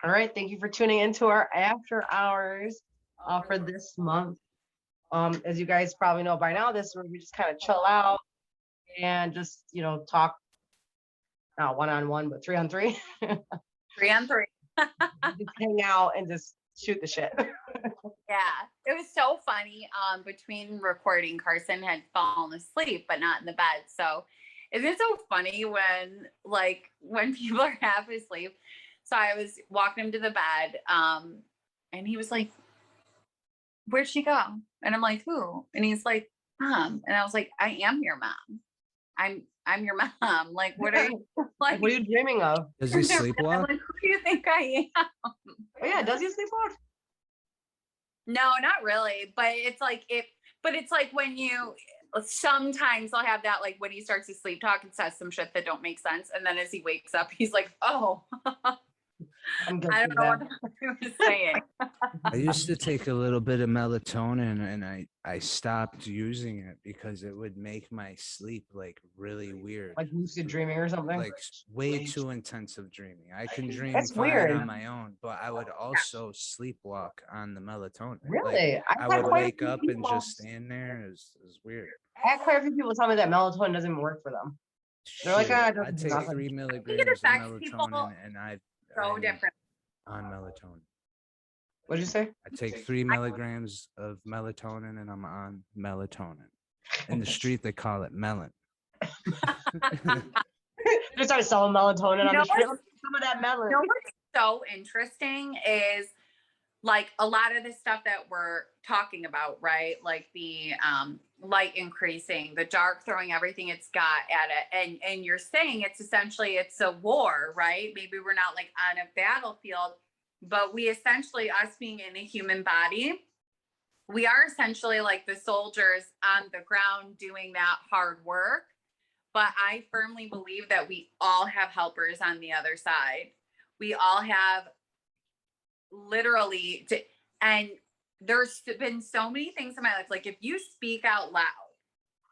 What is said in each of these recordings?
All right. Thank you for tuning into our after hours for this month. As you guys probably know by now, this is where we just kind of chill out and just, talk, not one-on-one, but 3-on-3. 3-on-3. Just hang out and just shoot the shit. Yeah, it was so funny. Between recording, Carson had fallen asleep, but not in the bed. So isn't it so funny when people are half asleep? So I was walking him to the bed, and he was like, "Where'd she go?" And I'm like, "Who?" And he's like, "Mom." And I was like, "I am your mom. I'm your mom. Like, what are you like? What are you dreaming of? Does he sleepwalk? Like, who do you think I am? Oh yeah, does he sleepwalk? No, not really. But it's like when you sometimes I'll have that, like when he starts to sleep talk and says some shit that don't make sense, and then as he wakes up, he's like, "Oh." I'm good. I don't know what I was saying. I used to take a little bit of melatonin and I stopped using it because it would make my sleep like really weird. Like lucid dreaming or something? Like way too intensive dreaming. I can dream That's fine weird. on my own, but I would also sleepwalk on the melatonin. Really? Like, I would wake up and just stand there. It was weird. I had quite a few people tell me that melatonin doesn't even work for them. They're like, I doesn't do take nothing. 3 milligrams of affects people melatonin and I'm different. on melatonin. What'd you say? I take 3 milligrams of melatonin and I'm on melatonin. In the street, they call it melon. They started selling melatonin on the street. Some of that melon. What's so interesting is like a lot of the stuff that we're talking about, right? Like the light increasing, the dark throwing everything it's got at it. And you're saying it's a war, right? Maybe we're not like on a battlefield, but we essentially, us being in a human body, we are essentially like the soldiers on the ground doing that hard work. But I firmly believe that we all have helpers on the other side. We all have literally, and there's been so many things in my life. Like if you speak out loud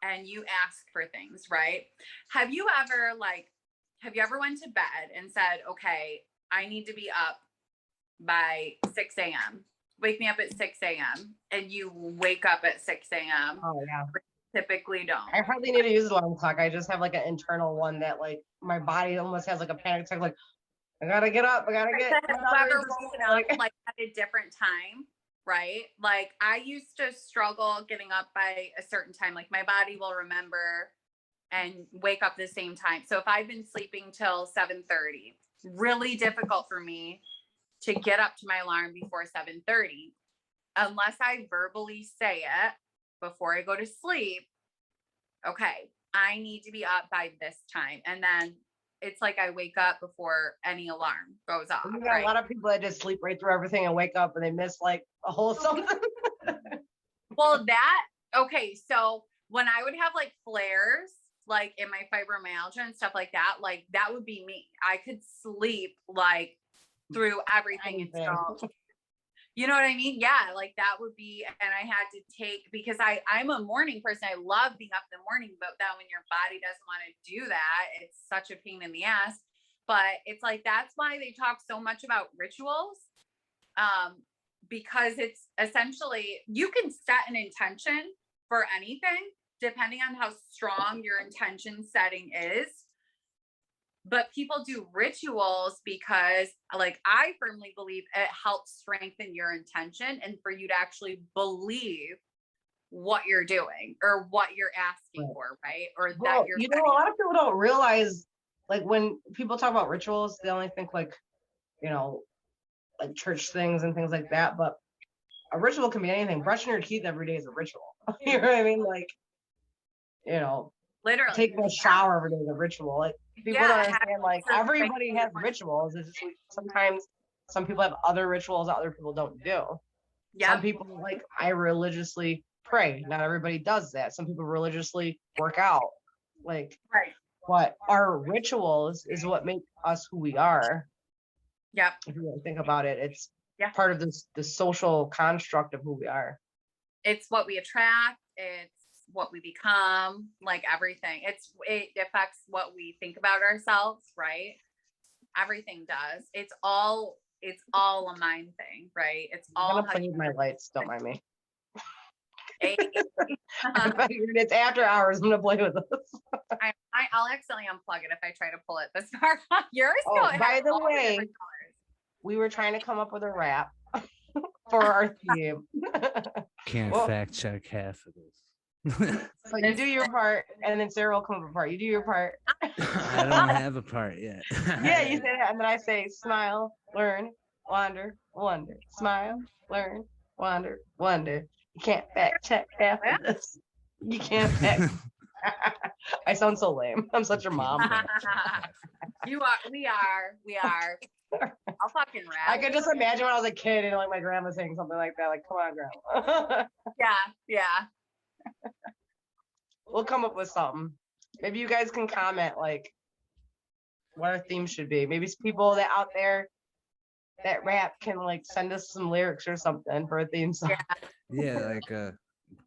and you ask for things, right? Have you ever went to bed and said, okay, I need to be up by 6 a.m. Wake me up at 6 a.m. and you wake up at 6 a.m. Oh yeah. Typically don't. I hardly need to use an alarm clock. I just have like an internal one that like my body almost has like a panic attack. Like I gotta get up. I gotta get. Whoever woken up like at a different time, right? Like I used to struggle getting up by a certain time. Like my body will remember and wake up the same time. So if I've been sleeping till 7:30, really difficult for me to get up to my alarm before 7:30, unless I verbally say it before I go to sleep. Okay, I need to be up by this time, and then it's like I wake up before any alarm goes off. You got a lot of people that just sleep right through everything and wake up and they miss like a whole something. Well, okay, so when I would have like flares, like in my fibromyalgia and stuff like that would be me. I could sleep like through everything. You know what I mean? Yeah, like that would be, and I had to take, because I'm a morning person. I love being up in the morning, but then when your body doesn't want to do that, it's such a pain in the ass. But it's like, that's why they talk so much about rituals, because it's essentially, you can set an intention for anything, depending on how strong your intention setting is. But people do rituals because, like, I firmly believe it helps strengthen your intention and for you to actually believe what you're doing or what you're asking for, right? Or that you're, a lot of people don't realize, like, when people talk about rituals, they only think like, like church things and things like that. But a ritual can be anything. Brushing your teeth every day is a ritual. You know what I mean? Like, literally taking a shower every day is a ritual. Like, people don't understand, like, everybody has rituals. It's just sometimes some people have other rituals that other people don't do. Some people, like, I religiously pray. Not everybody does that. Some people religiously work out. Like, right. But our rituals is what make us who we are. Yep. If you really think about it, it's part of the social construct of who we are. It's what we attract. It's what we become, like everything. It affects what we think about ourselves, right? Everything does. It's all all a mind thing, right? It's all I'm gonna play with my lights, don't mind me. Hey. It's after hours. I'm gonna play with this. I'll accidentally unplug it if I try to pull it this far. Yours. By the way, we were trying to come up with a rap for our theme. Can't fact check half of this. So you do your part, and then Sarah will come up with a part. You do your part. I don't have a part yet. Yeah, you say that, and then I say, smile, learn, wander, wonder. Smile, learn, wander, wonder. You can't fact check half of this. You can't fact. I sound so lame. I'm such a mom. You are. We are. I'll fucking rap. I could just imagine when I was a kid and like my grandma saying something like that. Like, come on, grandma. Yeah. We'll come up with something. Maybe you guys can comment like what our theme should be. Maybe people that out there that rap can like send us some lyrics or something for a theme song. Yeah, like a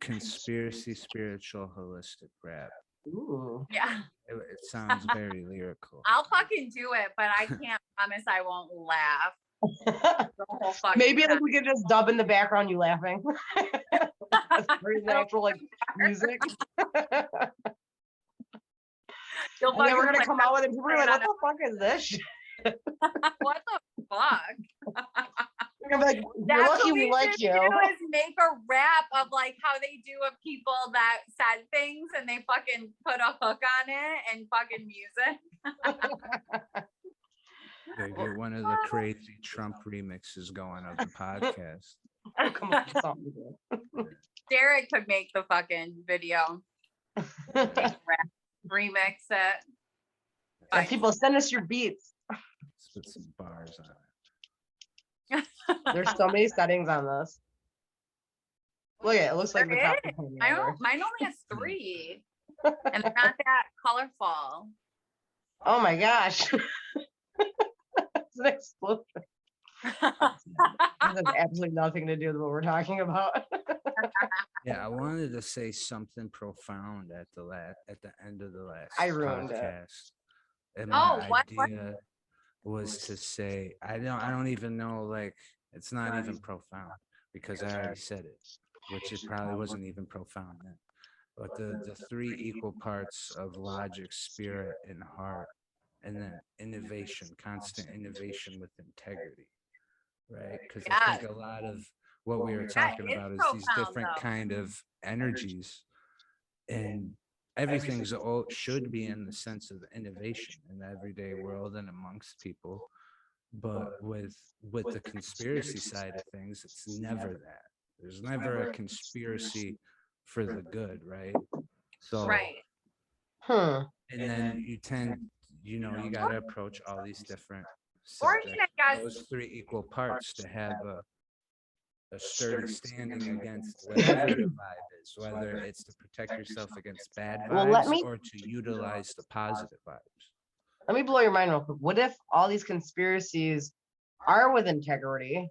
conspiracy, spiritual, holistic rap. Ooh. Yeah. It sounds very lyrical. I'll fucking do it, but I can't promise I won't laugh. Maybe like we could just dub in the background you laughing. That's very natural like music. And then we're gonna come out with it. People are like, what the fuck is this shit? What the fuck? I'm like, you're lucky we like you. Is make a rap of like how they do of people that said things and they fucking put a hook on it and fucking music. They get one of the crazy Trump remixes going of the podcast. I'll come up with something good. Derek could make the fucking video. Remix it. Yeah, people send us your beats. Let's put some bars on it. There's so many settings on this. Look at it. It looks like the top. Mine only has 3. And they're not that colorful. Oh my gosh. It's an explosion. This has absolutely nothing to do with what we're talking about. Yeah, I wanted to say something profound at the end of the last I ruined podcast. it. And my idea was to say I don't even know, like, it's not even profound because I already said it, which it probably wasn't even profound then. But the 3 equal parts of logic, spirit, and heart, and then innovation, constant innovation with integrity, right? Because I think a lot of what we were talking about is these different kind of energies, and everything's should be in the sense of innovation in the everyday world and amongst people. But with the conspiracy side of things, it's never that. There's never a conspiracy for the good, right? So and then you got to approach all these different subjects, those 3 equal parts, to have a sturdy standing against whatever the vibe is, whether it's to protect yourself against bad vibes or to utilize the positive vibes. Let me blow your mind real quick. What if all these conspiracies are with integrity,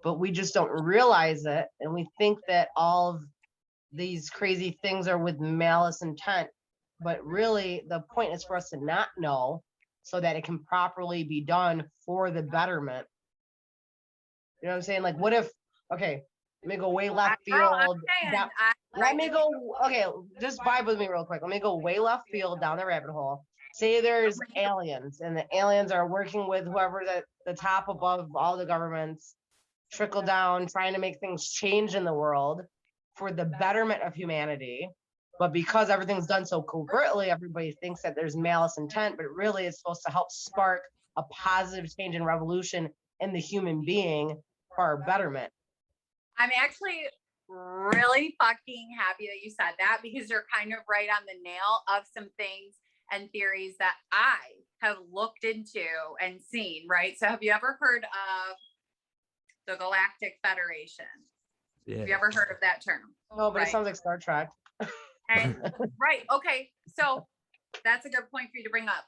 but we just don't realize it, and we think that all of these crazy things are with malice intent, but really the point is for us to not know so that it can properly be done for the betterment. You know what I'm saying? Like, what if, okay, let me go way left field. Just vibe with me real quick. Let me go way left field down the rabbit hole. Say there's aliens, and the aliens are working with whoever the top above all the governments, trickle down, trying to make things change in the world for the betterment of humanity. But because everything's done so covertly, everybody thinks that there's malice intent, but really it's supposed to help spark a positive change and revolution in the human being for our betterment. I'm actually really fucking happy that you said that, because you're kind of right on the nail of some things and theories that I have looked into and seen, right? So have you ever heard of the Galactic Federation? Yeah. Have you ever heard of that term? No, but It sounds like Star Trek. And right, okay. So that's a good point for you to bring up.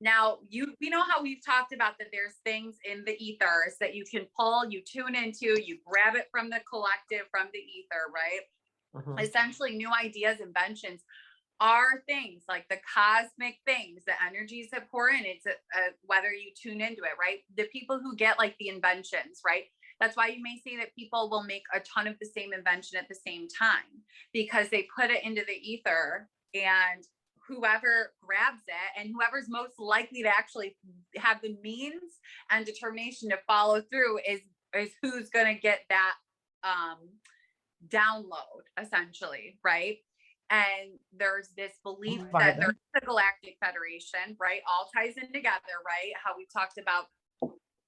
Now, we know how we've talked about that there's things in the ethers that you can pull, you tune into, you grab it from the collective, from the ether, right? Mm-hmm. Essentially new ideas, inventions. are things like the cosmic things, the energies that pour in. It's whether you tune into it, right? The people who get like the inventions, right? That's why you may see that people will make a ton of the same invention at the same time, because they put it into the ether, and whoever grabs it and whoever's most likely to actually have the means and determination to follow through is who's going to get that download, essentially, right? And there's this belief that there's a galactic federation, right? All ties in together, right? How we talked about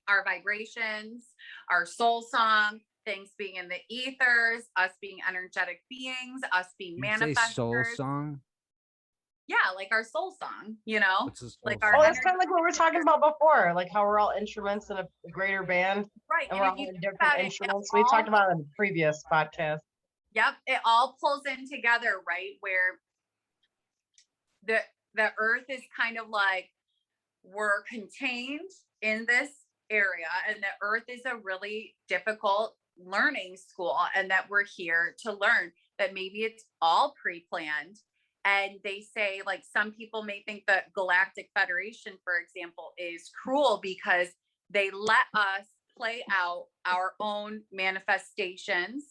our vibrations, our soul song, things being in the ethers, us being energetic beings, us being manifestors. Soul song? Yeah, like our soul song, you know? Like our it's kind of like what we were talking about before, like how we're all instruments in a greater band. Right. And we're all in different instruments. We talked about it in the previous podcast. Yep. It all pulls in together, right? Where the earth is kind of like, we're contained in this area, and the earth is a really difficult learning school, and that we're here to learn, that maybe it's all pre-planned. And they say, like, some people may think that Galactic Federation, for example, is cruel because they let us play out our own manifestations,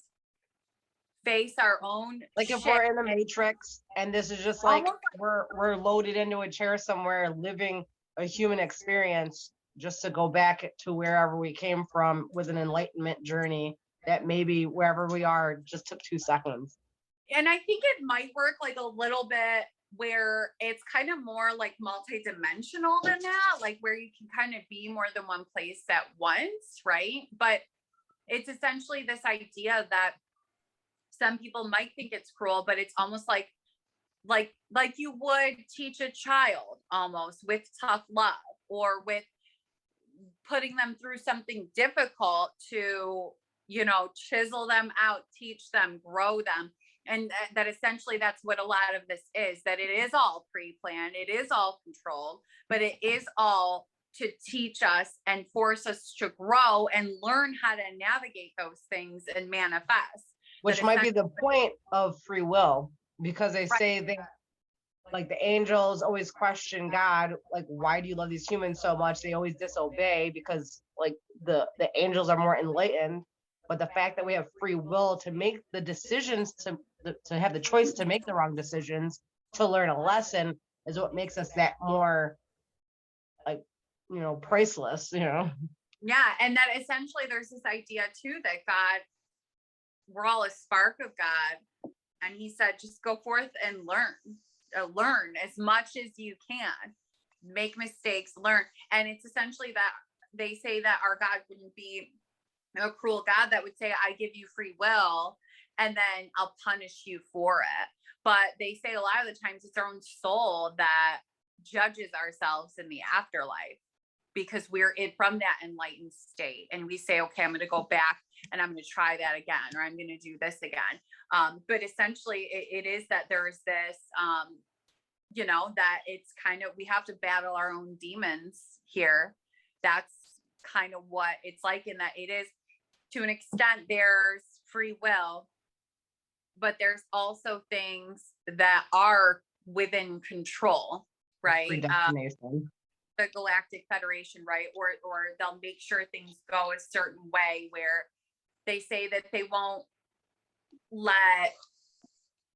face our own like if we're in the Matrix and this is just like we're loaded into a chair somewhere living a human experience just to go back to wherever we came from with an enlightenment journey that maybe wherever we are just took 2 seconds. And I think it might work like a little bit where it's kind of more like multidimensional than that, like where you can kind of be more than one place at once, right? But it's essentially this idea that some people might think it's cruel, but it's almost like you would teach a child almost with tough love, or with putting them through something difficult to, you know, chisel them out, teach them, grow them. And that essentially that's what a lot of this is, that it is all pre-planned, it is all controlled, but it is all to teach us and force us to grow and learn how to navigate those things and manifest. Which might be the point of free will, because they say that, like, the angels always question God, like, why do you love these humans so much? They always disobey because, like, the angels are more enlightened. But the fact that we have free will to make the decisions, to have the choice to make the wrong decisions, to learn a lesson, is what makes us that more, like, you know, priceless, you know? Yeah. And that essentially there's this idea too that God, we're all a spark of God. And he said, just go forth and learn as much as you can, make mistakes, learn. And it's essentially that they say that our God wouldn't be a cruel God that would say, I give you free will and then I'll punish you for it. But they say a lot of the times it's our own soul that judges ourselves in the afterlife, because we're from that enlightened state, and we say, okay, I'm going to go back and I'm going to try that again, or I'm going to do this again. But essentially it is that there's this, you know, that it's kind of, we have to battle our own demons here. That's kind of what it's like, in that it is, to an extent, there's free will, but there's also things that are within control, right? The Galactic Federation, right? Or they'll make sure things go a certain way, where they say that they won't let,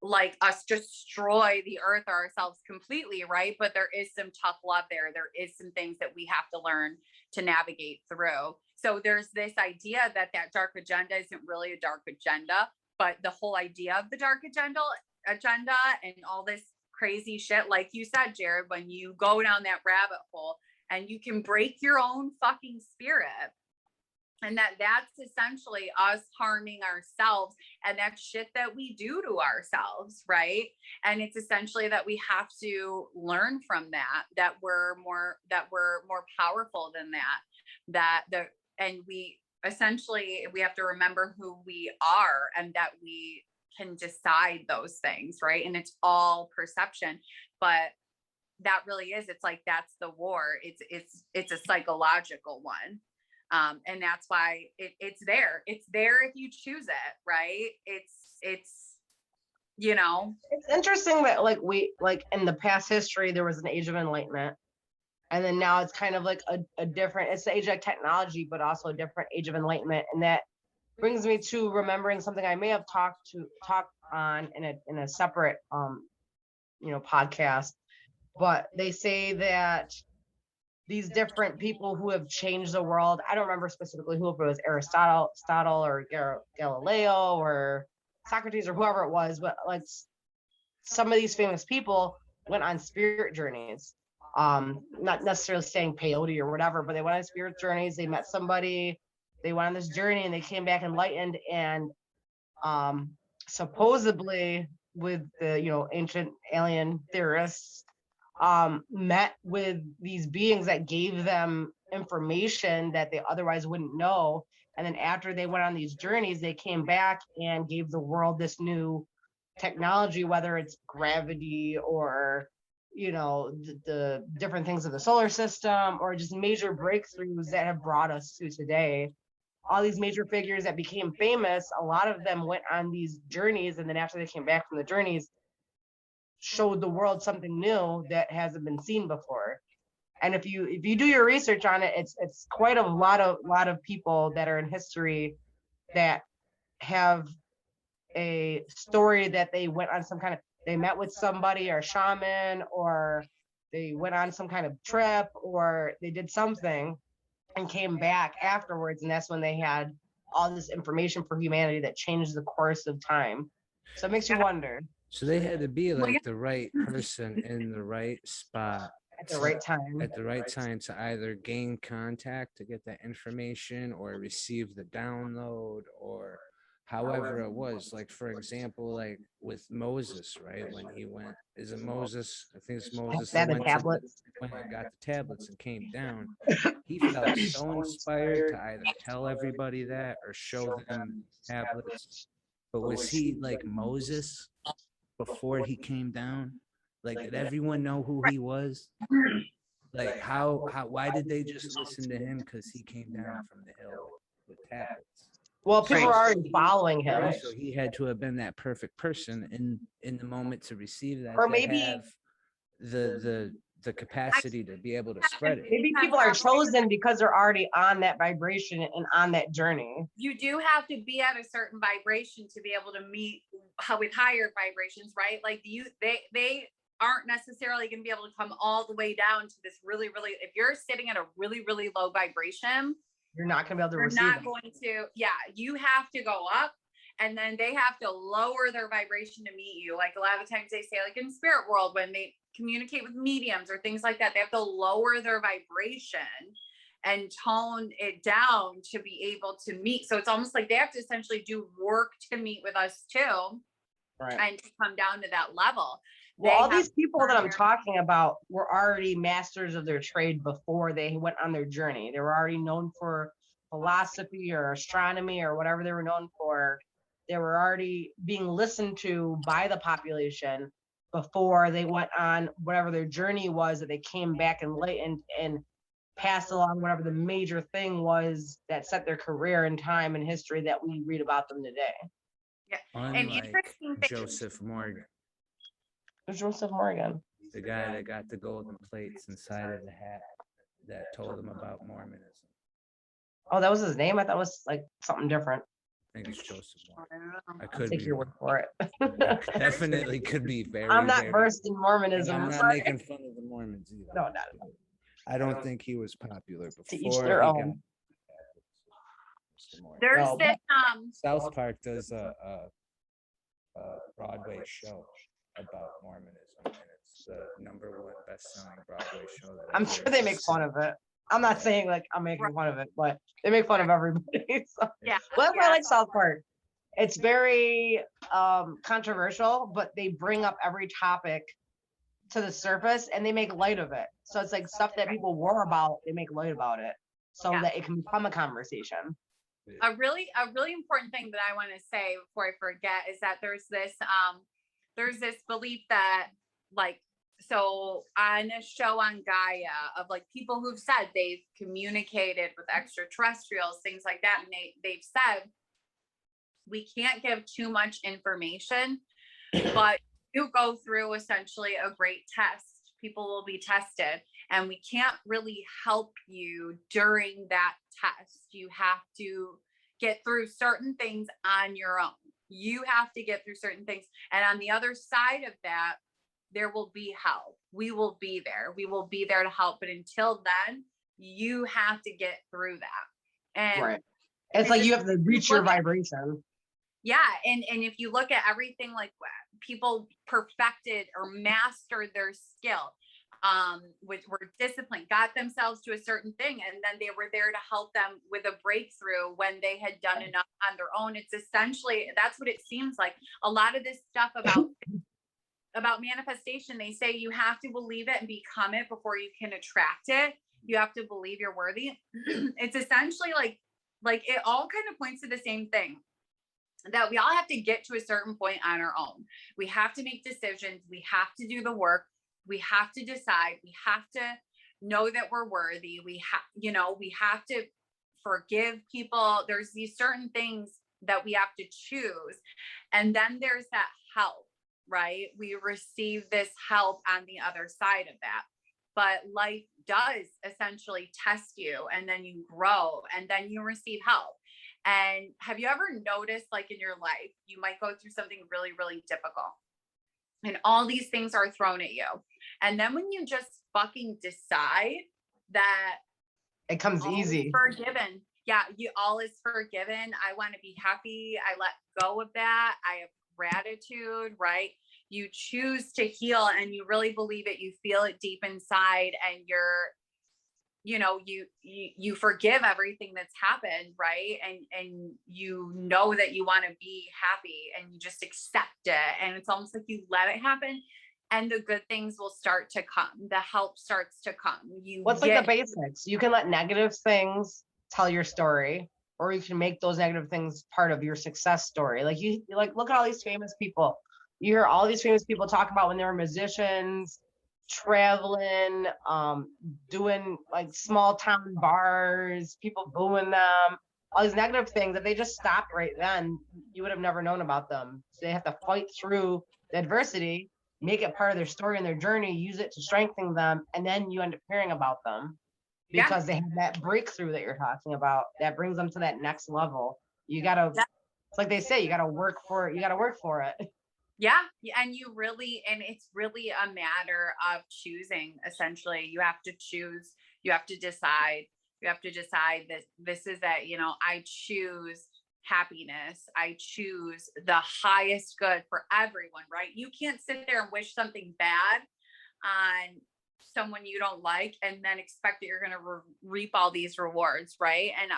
like, us destroy the earth or ourselves completely, right? But there is some tough love there. There is some things that we have to learn to navigate through. So there's this idea that dark agenda isn't really a dark agenda, but the whole idea of the dark agenda and all this crazy shit, like you said, Jared, when you go down that rabbit hole and you can break your own fucking spirit, and that's essentially us harming ourselves, and that's shit that we do to ourselves, right? And it's essentially that we have to learn from that we're more powerful than and we essentially, we have to remember who we are, and that we can decide those things, right? And it's all perception, but that really is, it's like, that's the war. It's a psychological one. And that's why it's there. It's there if you choose it, right? It's you know? It's interesting that like in the past history, there was an age of enlightenment. And then now it's kind of like a different, it's the age of technology, but also a different age of enlightenment. And that brings me to remembering something I may have talked on in a separate podcast. But they say that these different people who have changed the world, I don't remember specifically who, if it was Aristotle or Galileo or Socrates or whoever it was, but like some of these famous people went on spirit journeys. Not necessarily saying peyote or whatever, but they went on spirit journeys. They met somebody, they went on this journey, and they came back enlightened. And supposedly, with the ancient alien theorists, met with these beings that gave them information that they otherwise wouldn't know. And then after they went on these journeys, they came back and gave the world this new technology, whether it's gravity or the different things of the solar system, or just major breakthroughs that have brought us to today. All these major figures that became famous, a lot of them went on these journeys, and then after they came back from the journeys, showed the world something new that hasn't been seen before. And if you do your research on it, it's quite a lot of people that are in history that have a story that they went on some kind of, they met with somebody or a shaman, or they went on some kind of trip, or they did something and came back afterwards. And that's when they had all this information for humanity that changed the course of time. So it makes you wonder. So they had to be like the right person in the right spot at the right time. At the right time to either gain contact to get that information or receive the download, or however it was. Like, for example, like with Moses, right? When he went, is it Moses? I think it's Moses. That the tablets. When he got the tablets and came down, he felt so inspired to either tell everybody that or show them tablets. But was he like Moses before he came down? Like, did everyone know who he was? Like, why did they just listen to him? Because he came down from the hill with tablets. Well, people were already following him. Right, so he had to have been that perfect person in the moment to receive that. Or maybe have the capacity to be able to spread it. Maybe people are chosen because they're already on that vibration and on that journey. You do have to be at a certain vibration to be able to meet with higher vibrations, right? Like they aren't necessarily going to be able to come all the way down to this really, really, if you're sitting at a really, really low vibration, you're not going to be able to receive. You're not going to, you have to go up, and then they have to lower their vibration to meet you. Like a lot of times they say, like in spirit world, when they communicate with mediums or things like that, they have to lower their vibration and tone it down to be able to meet. So it's almost like they have to essentially do work to meet with us too, right? And to come down to that level. Well, all these people that I'm talking about were already masters of their trade before they went on their journey. They were already known for philosophy or astronomy or whatever they were known for. They were already being listened to by the population before they went on whatever their journey was, that they came back enlightened and passed along whatever the major thing was that set their career in time and history that we read about them today. Yeah. Unlike Joseph Morgan. Joseph Morgan, the guy that got the golden plates inside of the hat that told him about Mormonism. Oh, that was his name? I thought it was like something different. I think it's Joseph Morgan. I could take your word for it. Definitely could be very. I'm not versed in Mormonism. I'm not making fun of the Mormons either. No, not at all. I don't think he was popular before. To each their own. There's this South Park does a Broadway show about Mormonism, and it's the #1 best-selling Broadway show. I'm sure they make fun of it. I'm not saying like I'm making fun of it, but they make fun of everybody. So. Yeah. Well, that's why I like South Park. It's very controversial, but they bring up every topic to the surface and they make light of it. So it's like stuff that people war about, they make light about it so that it can become a conversation. A really important thing that I want to say before I forget is that there's this belief that, like, so on a show on Gaia of like people who've said they've communicated with extraterrestrials, things like that, and they've said we can't give too much information but you go through essentially a great test. People will be tested, and we can't really help you during that test. You have to get through certain things on your own. You have to get through certain things. And on the other side of that, there will be help. We will be there. We will be there to help. But until then, you have to get through that. And right. It's like you have to reach your vibration. Yeah. And if you look at everything, like people perfected or mastered their skill, which were disciplined, got themselves to a certain thing, and then they were there to help them with a breakthrough when they had done enough on their own. It's essentially, that's what it seems like. A lot of this stuff about manifestation, they say you have to believe it and become it before you can attract it. You have to believe you're worthy. It's essentially like it all kind of points to the same thing, that we all have to get to a certain point on our own. We have to make decisions. We have to do the work. We have to decide. We have to know that we're worthy. We have to forgive people. There's these certain things that we have to choose. And then there's that help, right? We receive this help on the other side of that. But life does essentially test you, and then you grow, and then you receive help. And have you ever noticed, like in your life, you might go through something really, really difficult, and all these things are thrown at you. And then when you just fucking decide that it comes easy, forgiven. Yeah. All is forgiven. I want to be happy. I let go of that. I have gratitude, right? You choose to heal, and you really believe it. You feel it deep inside, and you forgive everything that's happened, right? And you know that you want to be happy, and you just accept it. And it's almost like you let it happen, and the good things will start to come. The help starts to come. What's like the basics? You can let negative things tell your story, or you can make those negative things part of your success story. Like you look at all these famous people. You hear all these famous people talk about when they were musicians, traveling, doing like small town bars, people booing them, all these negative things that they just stopped right then. You would have never known about them. So they have to fight through the adversity, make it part of their story and their journey, use it to strengthen them, and then you end up hearing about them because they have that breakthrough that you're talking about that brings them to that next level. You gotta, it's like they say, you gotta work for it. You gotta work for it. Yeah. And it's really a matter of choosing. Essentially, you have to choose, you have to decide that this is that, I choose happiness. I choose the highest good for everyone, right? You can't sit there and wish something bad on someone you don't like and then expect that you're going to reap all these rewards, right? And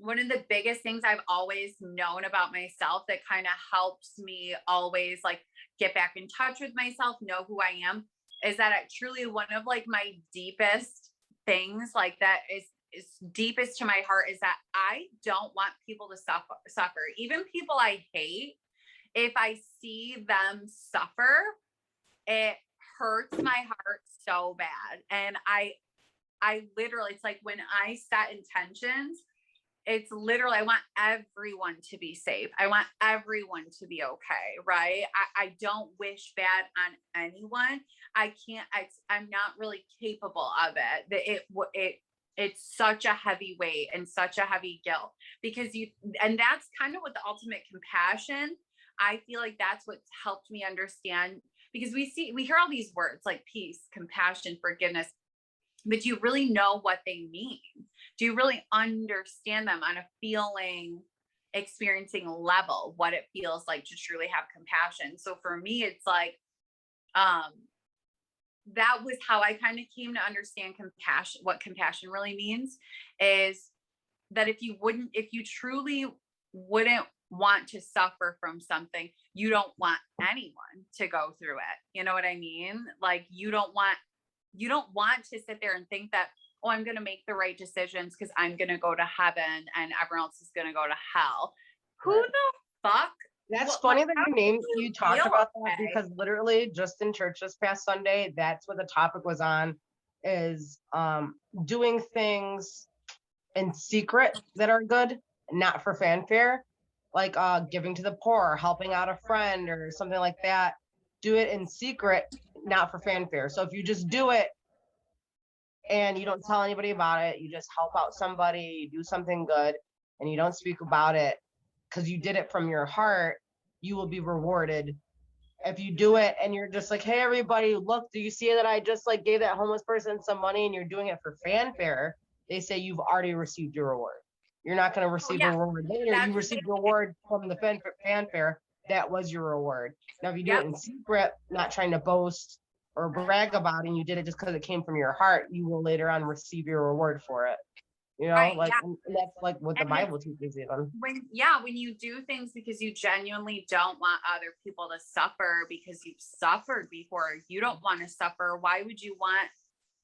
one of the biggest things I've always known about myself that kind of helps me always like get back in touch with myself, know who I am, is that truly one of like my deepest things, like that is deepest to my heart, is that I don't want people to suffer. Even people I hate, if I see them suffer, it hurts my heart so bad. And I literally, it's like when I set intentions, it's literally, I want everyone to be safe. I want everyone to be okay, right? I don't wish bad on anyone. I'm not really capable of it. It's such a heavy weight and such a heavy guilt and that's kind of what the ultimate compassion, I feel like that's what's helped me understand, because we hear all these words like peace, compassion, forgiveness, but do you really know what they mean? Do you really understand them on a feeling, experiencing level, what it feels like to truly have compassion? So for me, it's like, that was how I kind of came to understand compassion. What compassion really means is that if you truly wouldn't want to suffer from something, you don't want anyone to go through it. You know what I mean? Like you don't want to sit there and think that, oh, I'm going to make the right decisions because I'm going to go to heaven and everyone else is going to go to hell. Who the fuck? That's funny that you talked about that, because literally just in church this past Sunday, that's what the topic was on, is doing things in secret that are good, not for fanfare. like giving to the poor, helping out a friend or something like that, do it in secret, not for fanfare. So if you just do it and you don't tell anybody about it, you just help out somebody, you do something good, and you don't speak about it because you did it from your heart, you will be rewarded. If you do it and you're just like, hey, everybody, look, do you see that I just like gave that homeless person some money, and you're doing it for fanfare, they say you've already received your reward. You're not going to receive a reward later. You received a reward from the fanfare. That was your reward. Now, if you do it in secret, not trying to boast or brag about it, and you did it just because it came from your heart, you will later on receive your reward for it. You know, and that's like what the Bible teaches even. When you do things because you genuinely don't want other people to suffer because you've suffered before, you don't want to suffer. Why would you want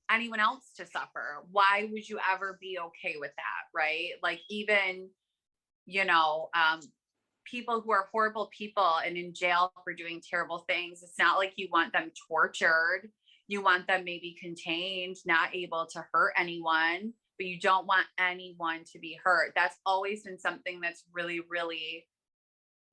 anyone else to suffer? Why would you ever be okay with that? Right? Like even, people who are horrible people and in jail for doing terrible things. It's not like you want them tortured. You want them maybe contained, not able to hurt anyone, but you don't want anyone to be hurt. That's always been something that's really, really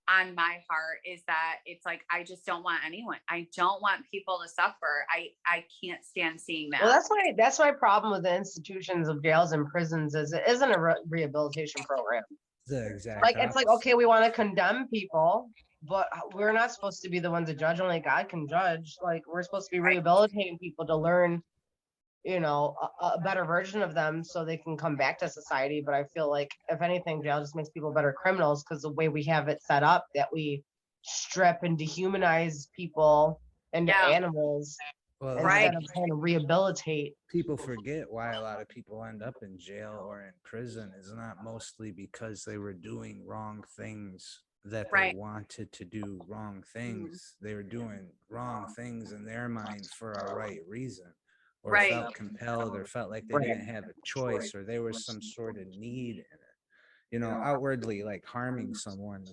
on my heart, is that it's like, I just don't want anyone. I don't want people to suffer. I can't stand seeing that. Well, that's my problem with the institutions of jails and prisons is it isn't a rehabilitation program. Exactly. Like, it's like, okay, we want to condemn people, but we're not supposed to be the ones to judge. Only God can judge. Like, we're supposed to be rehabilitating people to learn, a better version of them so they can come back to society. But I feel like, if anything, jail just makes people better criminals because the way we have it set up, that we strip and dehumanize people into animals instead of trying to rehabilitate. People forget why a lot of people end up in jail or in prison is not mostly because they were doing wrong things, that they wanted to do wrong things. They were doing wrong things in their mind for a right reason, or felt compelled, or felt like they didn't have a choice, or there was some sort of need in it. Outwardly, like harming someone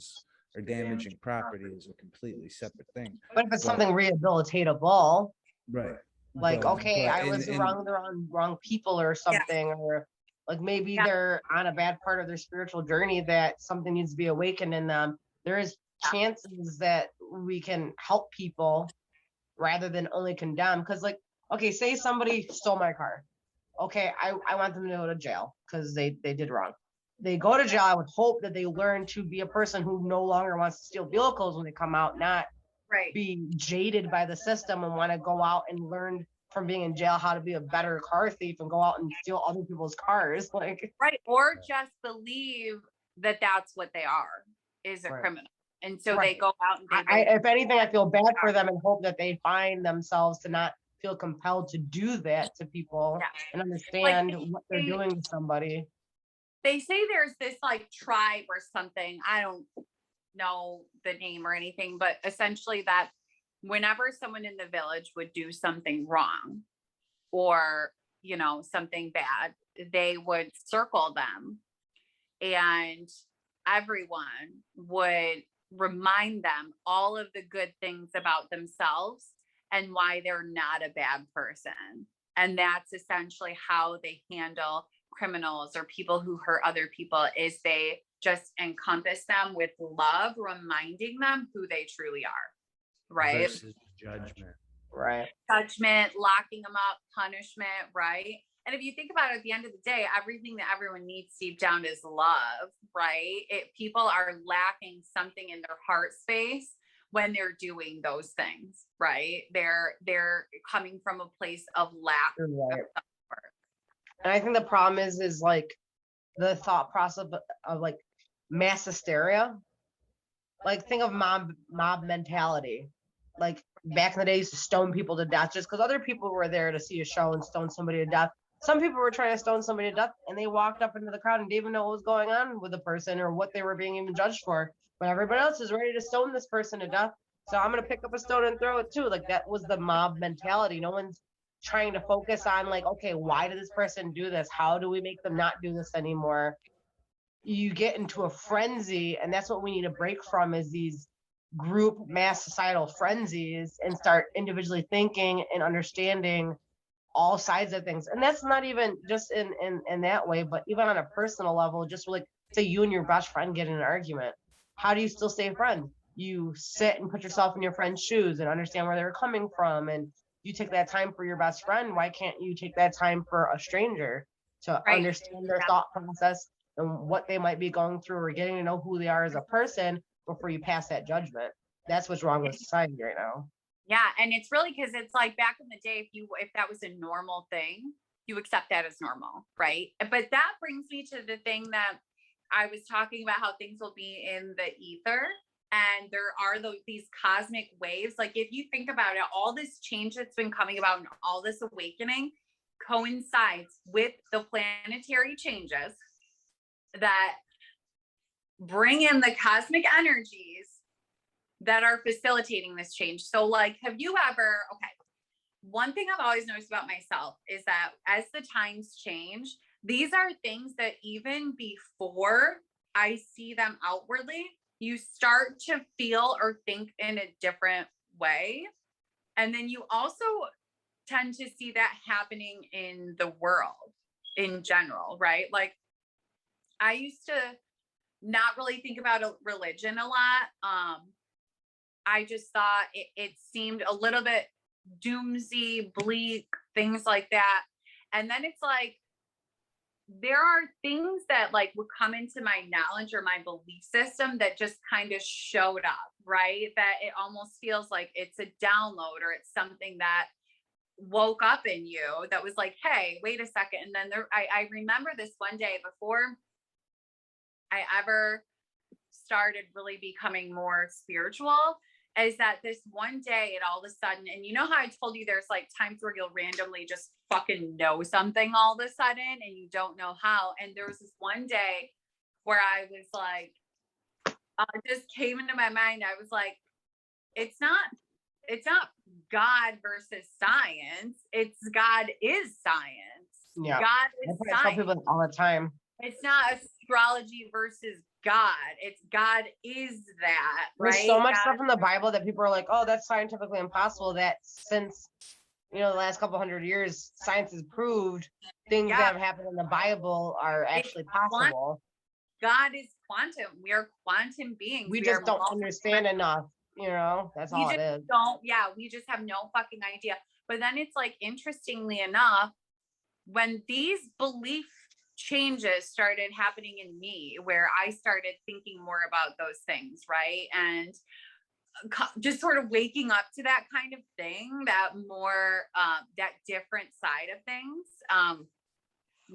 or damaging property is a completely separate thing. But if it's something rehabilitatable, right? Like, okay, I was around the wrong people or something, or like maybe they're on a bad part of their spiritual journey that something needs to be awakened in them. There is chances that we can help people rather than only condemn. Because, like, okay, say somebody stole my car. Okay, I want them to go to jail because they did wrong. They go to jail. I would hope that they learn to be a person who no longer wants to steal vehicles when they come out, not be jaded by the system and want to go out and learn from being in jail how to be a better car thief and go out and steal other people's cars. Or just believe that that's what they are, is a criminal. And so they go out and if anything, I feel bad for them and hope that they find themselves to not feel compelled to do that to people and understand what they're doing to somebody. They say there's this like tribe or something. I don't know the name or anything, but essentially that whenever someone in the village would do something wrong or, something bad, they would circle them and everyone would remind them all of the good things about themselves and why they're not a bad person. And that's essentially how they handle criminals or people who hurt other people, is they just encompass them with love, reminding them who they truly are. Right. Versus judgment. Right. Judgment, locking them up, punishment. Right. And if you think about it, at the end of the day, everything that everyone needs deep down is love. Right. People are lacking something in their heart space when they're doing those things. Right. They're coming from a place of lack. Right. And I think the problem is like the thought process of like mass hysteria. Like, think of mob mentality. Like, back in the day, used to stone people to death just because other people were there to see a show and stone somebody to death. Some people were trying to stone somebody to death and they walked up into the crowd and didn't even know what was going on with the person or what they were being even judged for. But everybody else is ready to stone this person to death. So I'm going to pick up a stone and throw it too. Like, that was the mob mentality. No one's trying to focus on like, okay, why did this person do this? How do we make them not do this anymore? You get into a frenzy, and that's what we need to break from, is these group mass societal frenzies and start individually thinking and understanding all sides of things. And that's not even just in that way, but even on a personal level, just like say you and your best friend get in an argument. how do you still stay friends? You sit and put yourself in your friend's shoes and understand where they're coming from. And you take that time for your best friend. Why can't you take that time for a stranger to understand their thought process and what they might be going through, or getting to know who they are as a person before you pass that judgment? That's what's wrong with society right now. Yeah. And it's really because it's like back in the day, if that was a normal thing, you accept that as normal, right? But that brings me to the thing that I was talking about, how things will be in the ether. And there are these cosmic waves. Like if you think about it, all this change that's been coming about and all this awakening coincides with the planetary changes that bring in the cosmic energies that are facilitating this change. So like, have you ever, one thing I've always noticed about myself is that as the times change, these are things that even before I see them outwardly, you start to feel or think in a different way. And then you also tend to see that happening in the world in general, right? Like I used to not really think about religion a lot. I just thought it seemed a little bit doomsy, bleak, things like that. And then it's like, there are things that like would come into my knowledge or my belief system that just kind of showed up, right? That it almost feels like it's a download, or it's something that woke up in you that was like, hey, wait a second. And then I remember this one day before I ever started really becoming more spiritual, is that this one day it all of a sudden, and you know how I told you there's like times where you'll randomly just fucking know something all of a sudden and you don't know how. And there was this one day where I was like, it just came into my mind. I was like, it's not God versus science. It's God is science. Yeah. God is science. I tell people all the time. It's not astrology versus God. It's God is that, right? There's so much stuff in the Bible that people are like, oh, that's scientifically impossible. That since, the last couple hundred years, science has proved things that have happened in the Bible are actually possible. God is quantum. We are quantum beings. We just don't understand enough. That's all it is. We just have no fucking idea. But then it's like, interestingly enough, when these belief changes started happening in me, where I started thinking more about those things, right? And just sort of waking up to that kind of thing, that more, that different side of things,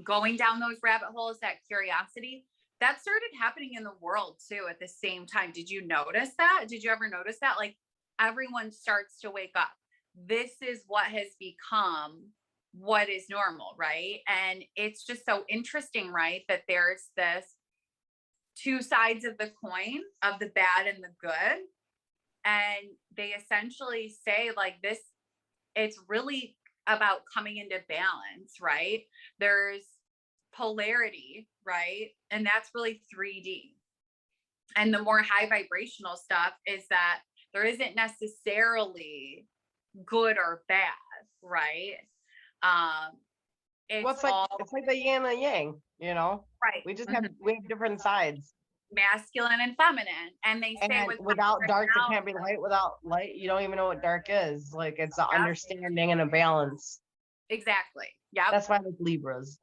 going down those rabbit holes, that curiosity, that started happening in the world too at the same time. Did you notice that? Did you ever notice that? Like everyone starts to wake up. This is what has become what is normal, right? And it's just so interesting, right? That there's this two sides of the coin, of the bad and the good. And they essentially say like this, it's really about coming into balance, right? There's polarity, right? And that's really 3D. And the more high vibrational stuff is that there isn't necessarily good or bad, right? It's like the yin and yang, right? We just have different sides, masculine and feminine. And they say without dark there can't be light. Without light you don't even know what dark is. Like it's an understanding and a balance. Exactly. Yeah, that's why it's Libras.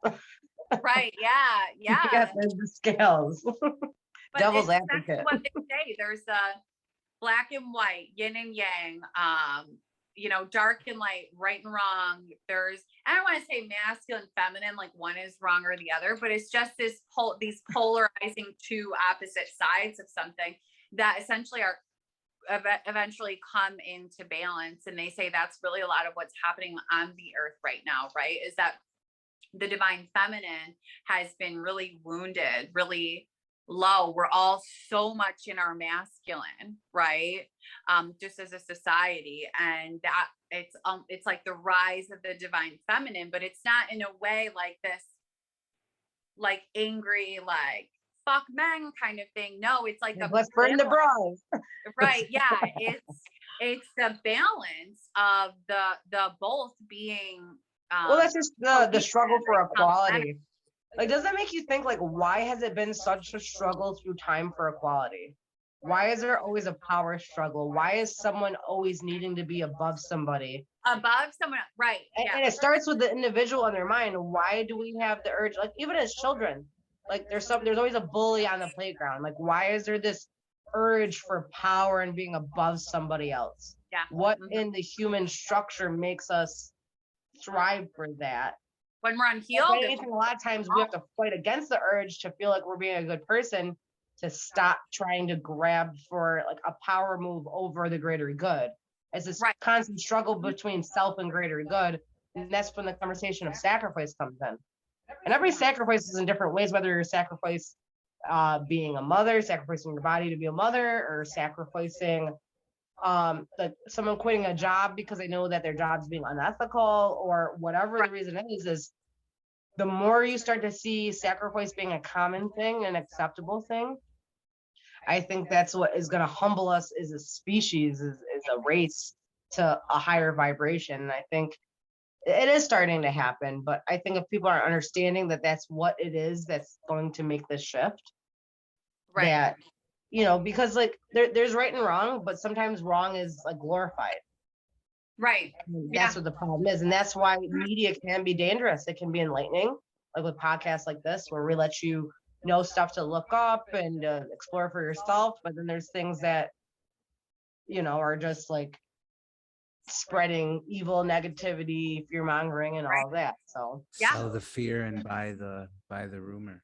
Right. Yeah. There's the scales. Devil's advocate. What they say, there's a black and white, yin and yang, dark and light, right and wrong. I don't want to say masculine, feminine, like one is wrong or the other, but it's just these polarizing two opposite sides of something that essentially are eventually come into balance. And they say that's really a lot of what's happening on the earth right now, right? Is that the divine feminine has been really wounded, really low. We're all so much in our masculine, right? Just as a society, and that it's like the rise of the divine feminine, but it's not in a way like this, like angry, like fuck men kind of thing. No, it's like let's burn the bras. Right. Yeah. It's the balance of the both being. Well, that's just the struggle for equality. Like, does that make you think, like, why has it been such a struggle through time for equality? Why is there always a power struggle? Why is someone always needing to be above somebody? Above someone, right? Yeah. And it starts with the individual in their mind. Why do we have the urge? Like even as children, like there's always a bully on the playground. Like why is there this urge for power and being above somebody else? Yeah. What in the human structure makes us strive for that? When we're unhealed, a lot of times we have to fight against the urge to feel like we're being a good person, to stop trying to grab for like a power move over the greater good. It's this constant struggle between self and greater good. And that's when the conversation of sacrifice comes in. And every sacrifice is in different ways, whether you're sacrifice being a mother, sacrificing your body to be a mother, or sacrificing like someone quitting a job because they know that their job's being unethical, or whatever the reason is the more you start to see sacrifice being a common thing, an acceptable thing, I think that's what is going to humble us as a species, is a race to a higher vibration. And I think it is starting to happen, but I think if people are understanding that that's what it is that's going to make this shift, that, you know, because like there's right and wrong, but sometimes wrong is like glorified. Right. That's what the problem is. And that's why media can be dangerous. It can be enlightening, like with podcasts like this, where we let you know stuff to look up and explore for yourself. But then there's things that, you know, are just like spreading evil, negativity, fear mongering, and all that. So sell the fear and buy the rumor.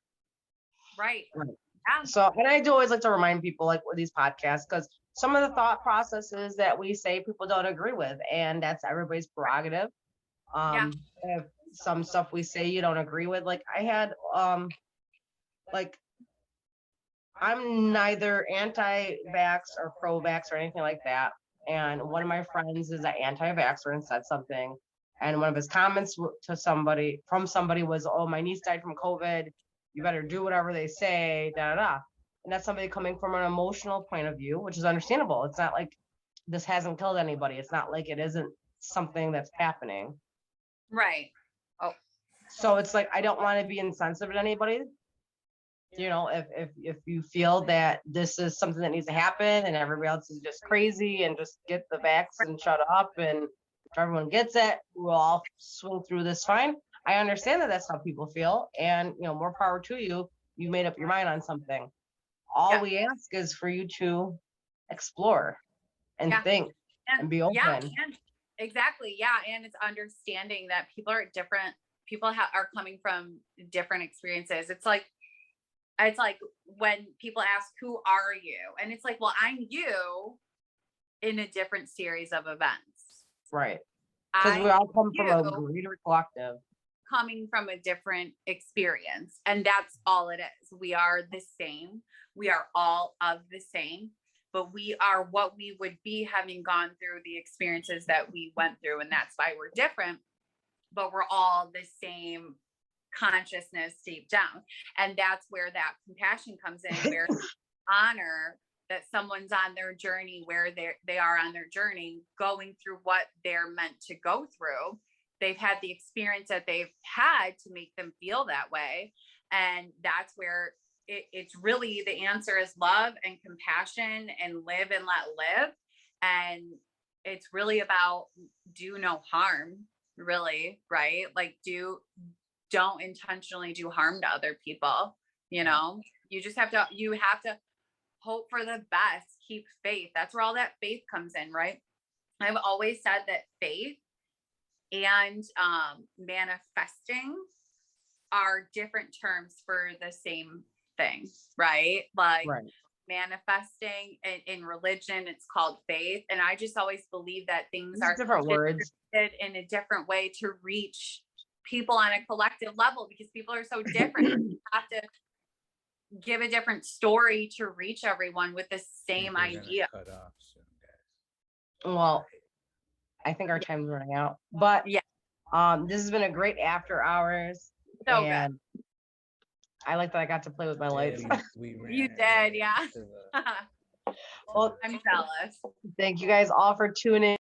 Right. Yeah. So, and I do always like to remind people, like with these podcasts, because some of the thought processes that we say people don't agree with, and that's everybody's prerogative. If some stuff we say you don't agree with, like I had, like I'm neither anti-vax or pro-vax or anything like that. And one of my friends is an anti-vaxxer and said something, and one of his comments to somebody was, "Oh, my niece died from COVID. You better do whatever they say." Da da da. And that's somebody coming from an emotional point of view, which is understandable. It's not like this hasn't killed anybody. It's not like it isn't something that's happening. Right. Oh. So it's like, I don't want to be insensitive to anybody. You know, if you feel that this is something that needs to happen and everybody else is just crazy and just get the vax and shut up, and if everyone gets it, we'll all swing through this fine. I understand that that's how people feel, and you know, more power to you. You made up your mind on something. All we ask is for you to explore and think and be open. Yeah, exactly. Yeah, and it's understanding that people are different. People are coming from different experiences. It's like when people ask, "Who are you?" And it's like, well, I'm you in a different series of events. Right. Because we all come from a greater collective. Coming from a different experience. And that's all it is. We are the same. We are all of the same, but we are what we would be having gone through the experiences that we went through. And that's why we're different, but we're all the same consciousness deep down. And that's where that compassion comes in, where honor that someone's on their journey, where they are on their journey, going through what they're meant to go through. They've had the experience that they've had to make them feel that way. And that's where it's really, the answer is love and compassion and live and let live. And it's really about do no harm, really, right? Like don't intentionally do harm to other people. You know, you have to hope for the best, keep faith. That's where all that faith comes in, right? I've always said that faith and manifesting are different terms for the same thing, right? Like manifesting in religion, it's called faith. And I just always believe that things are different words in a different way to reach people on a collective level, because people are so different. You have to give a different story to reach everyone with the same idea. Well, I think our time's running out, but this has been a great after hours. So good. I like that I got to play with my lights. You did, yeah. Well, I'm jealous. Thank you guys all for tuning in.